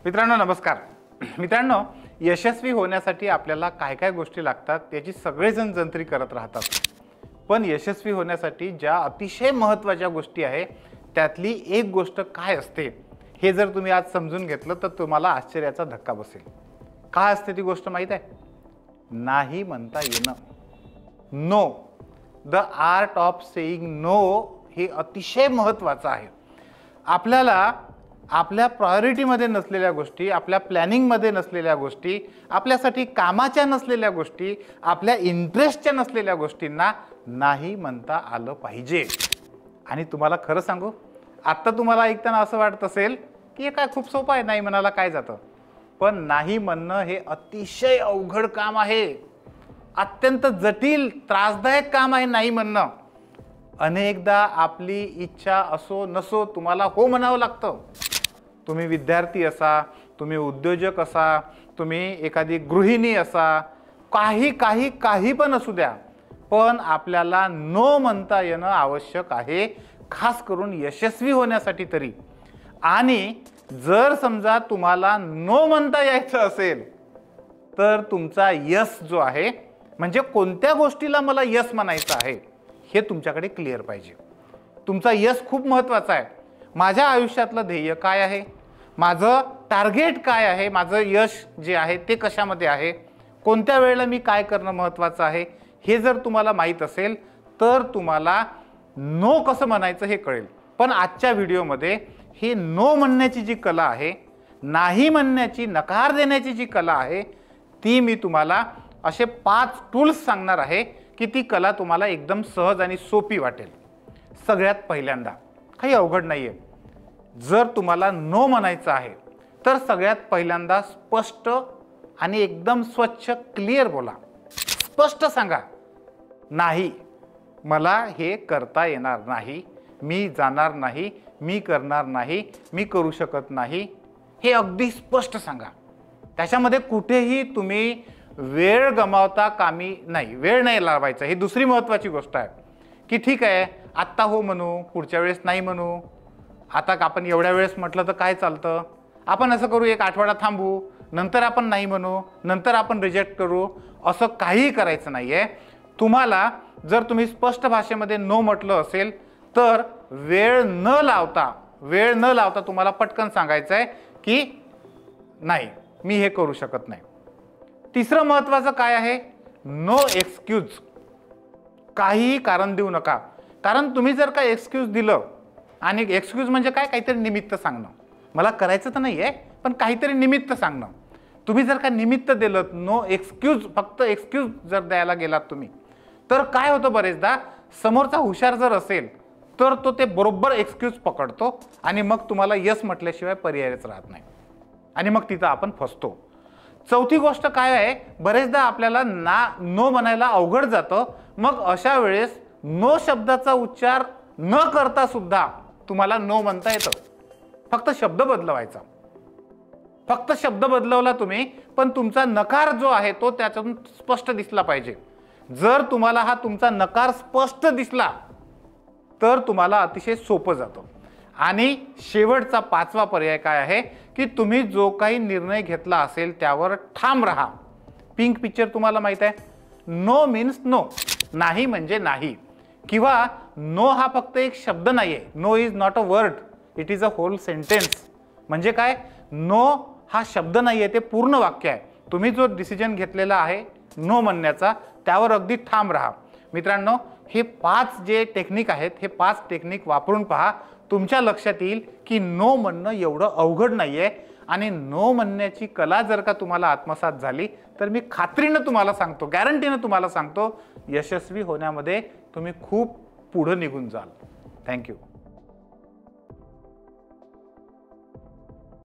मित्रांनो नमस्कार। मित्रांनो, यशस्वी होण्यासाठी आपल्याला काय काय गोष्टी लागतात त्याची सगळेजण जंत्री करत राहतात, पण यशस्वी होण्यासाठी ज्या अतिशय महत्त्वाच्या गोष्टी आहे त्यातली एक गोष्ट काय असते हे जर तुम्ही आज समजून घेतलं तर तुम्हाला आश्चर्याचा धक्का बसेल। काय असते ती गोष्ट माहित आहे? नाही म्हणता येणं। No, the art of saying no हे अतिशय महत्त्वाचं आहे। आपल्याला आपल्या प्रायोरिटीमध्ये नसलेल्या गोष्टी, आपल्या प्लॅनिंगमध्ये नसलेल्या गोष्टी, आपल्यासाठी कामाच्या नसलेल्या गोष्टी, आपल्या इंटरेस्टच्या नसलेल्या गोष्टींना नाही म्हणता आलं पाहिजे। आणि तुम्हाला खरं सांगू, आता तुम्हाला ऐकताना असं वाटत असेल की हे काय खूप सोपं आहे, नाही म्हणायला काय जातं, पण नाही म्हणणं हे अतिशय अवघड काम आहे, अत्यंत जटिल त्रासदायक काम आहे नाही म्हणणं। अनेकदा आपली इच्छा असो नसो तुम्हाला हो म्हणावं लागतं। तुम्ही विद्यार्थी असा, तुम्ही उद्योजक असा, तुम्ही एखादी गृहिणी असा, काही पण असू द्या, पण आपल्याला नो म्हणता येणं आवश्यक आहे, खास करून यशस्वी होण्यासाठी तरी। आणि जर समजा तुम्हाला नो म्हणता यायचं असेल तर तुमचा यस जो आहे, म्हणजे कोणत्या गोष्टीला मला यस म्हणायचं आहे हे तुमच्याकडे क्लिअर पाहिजे। तुमचा यस खूप महत्त्वाचा आहे। माझ्या आयुष्यातलं ध्येय काय आहे, माझं टार्गेट काय आहे, माझं यश जे आहे ते कशामध्ये आहे, कोणत्या वेळेला मी काय करणं महत्त्वाचं आहे हे जर तुम्हाला माहीत असेल तर तुम्हाला नो कसं म्हणायचं हे कळेल। पण आजच्या व्हिडिओमध्ये हे नो म्हणण्याची जी कला आहे, नाही म्हणण्याची, नकार देण्याची जी कला आहे, ती मी तुम्हाला असे 5 टूल्स सांगणार आहे की ती कला तुम्हाला एकदम सहज आणि सोपी वाटेल। सगळ्यात पहिल्यांदा, काही अवघड नाही आहे, जर तुम्हाला नो म्हणायचं आहे तर सगळ्यात पहिल्यांदा स्पष्ट आणि एकदम स्वच्छ क्लिअर बोला। स्पष्ट सांगा, नाही, मला हे करता येणार नाही, मी जाणार नाही, मी करणार नाही, मी करू शकत नाही, हे अगदी स्पष्ट सांगा। त्याच्यामध्ये कुठेही तुम्ही वेळ गमावता कामी नाही, वेळ नाही लावायचा। ही दुसरी महत्त्वाची गोष्ट आहे की ठीक आहे आत्ता हो म्हणू, पुढच्या वेळेस नाही म्हणू, आता आपण एवढ्या वेळेस म्हटलं तर काय चालतं, आपण असं करू, 1 आठवडा थांबू, नंतर आपण नाही म्हणू, नंतर आपण रिजेक्ट करू, असं काहीही करायचं नाही आहे। तुम्हाला जर तुम्ही स्पष्ट भाषेमध्ये नो म्हटलं असेल तर वेळ न लावता तुम्हाला पटकन सांगायचं आहे की नाही, मी हे करू शकत नाही। तिसरं महत्त्वाचं काय आहे, नो एक्सक्यूज। काहीही कारण देऊ नका, कारण तुम्ही जर का एक्सक्यूज दिलं, आणि एक्सक्यूज म्हणजे काय, काहीतरी निमित्त सांगणं, मला करायचं तर नाही आहे पण काहीतरी निमित्त सांगणं। तुम्ही जर का निमित्त दिलं, नो एक्सक्यूज, फक्त एक्सक्यूज जर द्यायला गेलात तुम्ही, तर काय होतं, बरेचदा समोरचा हुशार जर असेल तर तो ते बरोबर एक्सक्यूज पकडतो आणि मग तुम्हाला यस म्हटल्याशिवाय पर्यायच राहत नाही, आणि मग तिथं आपण फसतो। चौथी गोष्ट काय आहे, बरेचदा आपल्याला नो म्हणायला अवघड जातं, मग अशा वेळेस नो शब्दाचा उच्चार न करता सुद्धा तुम्हाला नो म्हणता येतं। फक्त शब्द बदलवायचा, फक्त शब्द बदलवला तुम्ही, पण तुमचा नकार जो आहे तो त्याच्यातून स्पष्ट दिसला पाहिजे। जर तुम्हाला हा तुमचा नकार स्पष्ट दिसला तर तुम्हाला अतिशय सोपं जातं। आणि शेवटचा 5वा पर्याय काय आहे की तुम्ही जो काही निर्णय घेतला असेल त्यावर ठाम राहा। पिंक पिक्चर तुम्हाला माहित आहे, नो मीन्स नो, नाही म्हणजे नाही, किंवा नो हा फक्त एक शब्द नाही आहे, no is not a word, it is a whole sentence. म्हणजे काय, नो हा शब्द नाही आहे, ते पूर्ण वाक्य आहे। तुम्ही जो डिसिजन घेतलेला आहे नो म्हणण्याचा त्यावर अगदी ठाम राहा। मित्रांनो, हे 5 जे टेक्निक आहेत, हे 5 टेक्निक वापरून पहा, तुमच्या लक्षात येईल की नो म्हणणं एवढं अवघड नाही आहे। आणि नो म्हणण्याची कला जर का तुम्हाला आत्मसात झाली तर मी खात्रीनं तुम्हाला सांगतो, गॅरंटीनं तुम्हाला सांगतो, यशस्वी होण्यामध्ये तुम्ही खूप पुढे निघून जाल। थँक्यू।